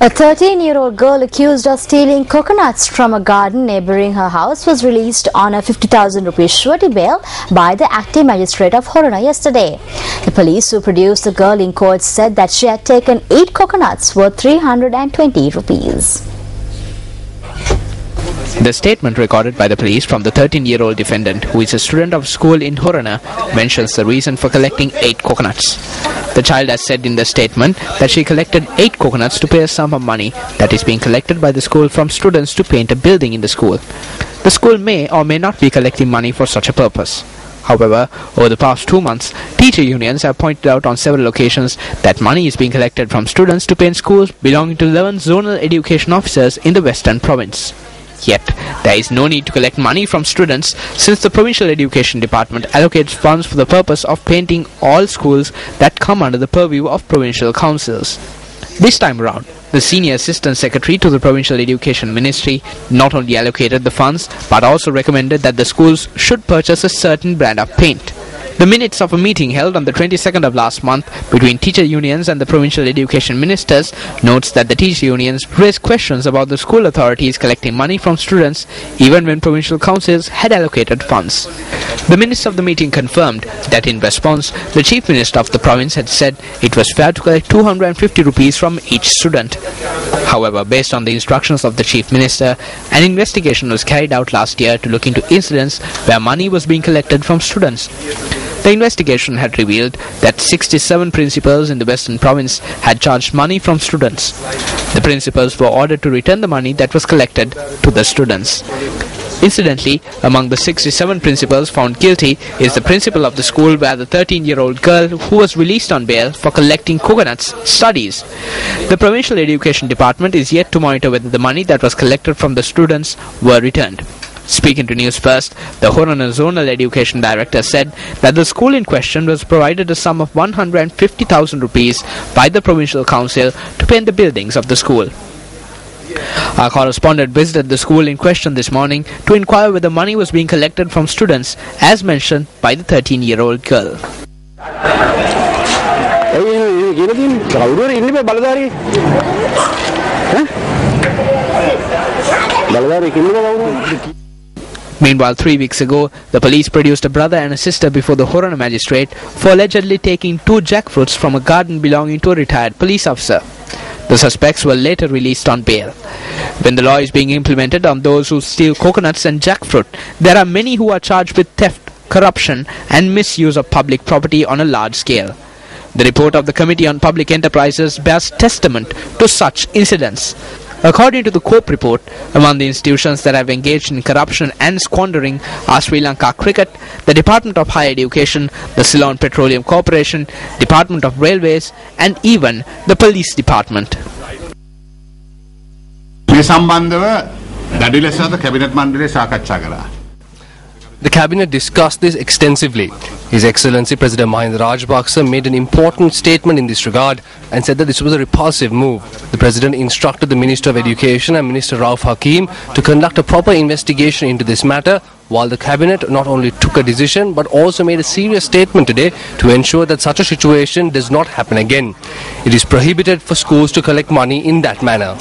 A 13-year-old girl accused of stealing coconuts from a garden neighbouring her house was released on a 50,000 rupees surety bail by the acting magistrate of Horana yesterday. The police who produced the girl in court said that she had taken 8 coconuts worth 320 rupees. The statement recorded by the police from the 13-year-old defendant, who is a student of school in Horana, mentions the reason for collecting 8 coconuts. The child has said in the statement that she collected 8 coconuts to pay a sum of money that is being collected by the school from students to paint a building in the school. The school may or may not be collecting money for such a purpose. However, over the past 2 months, teacher unions have pointed out on several occasions that money is being collected from students to paint schools belonging to 11 zonal education officers in the Western Province. Yet, there is no need to collect money from students since the Provincial Education Department allocates funds for the purpose of painting all schools that come under the purview of provincial councils. This time around, the Senior Assistant Secretary to the Provincial Education Ministry not only allocated the funds but also recommended that the schools should purchase a certain brand of paint. The minutes of a meeting held on the 22nd of last month between teacher unions and the provincial education ministers notes that the teacher unions raised questions about the school authorities collecting money from students even when provincial councils had allocated funds. The minutes of the meeting confirmed that in response, the Chief Minister of the province had said it was fair to collect 250 rupees from each student. However, based on the instructions of the Chief Minister, an investigation was carried out last year to look into incidents where money was being collected from students. The investigation had revealed that 67 principals in the Western Province had charged money from students. The principals were ordered to return the money that was collected to the students. Incidentally, among the 67 principals found guilty is the principal of the school where the 13-year-old girl who was released on bail for collecting coconuts studies. The Provincial Education Department is yet to monitor whether the money that was collected from the students were returned. Speaking to News First, the Horana Zonal Education Director said that the school in question was provided a sum of 150,000 rupees by the Provincial Council to paint the buildings of the school. Our correspondent visited the school in question this morning to inquire whether money was being collected from students, as mentioned by the 13-year-old girl. Meanwhile, 3 weeks ago, the police produced a brother and a sister before the Horana magistrate for allegedly taking 2 jackfruits from a garden belonging to a retired police officer. The suspects were later released on bail. When the law is being implemented on those who steal coconuts and jackfruit, there are many who are charged with theft, corruption and misuse of public property on a large scale. The report of the Committee on Public Enterprises bears testament to such incidents. According to the COPE report, among the institutions that have engaged in corruption and squandering are Sri Lanka Cricket, the Department of Higher Education, the Ceylon Petroleum Corporation, Department of Railways and even the Police Department. The Cabinet discussed this extensively. His Excellency President Mahinda Rajapaksa made an important statement in this regard and said that this was a repulsive move. The President instructed the Minister of Education and Minister Rauf Hakim to conduct a proper investigation into this matter, while the Cabinet not only took a decision but also made a serious statement today to ensure that such a situation does not happen again. It is prohibited for schools to collect money in that manner.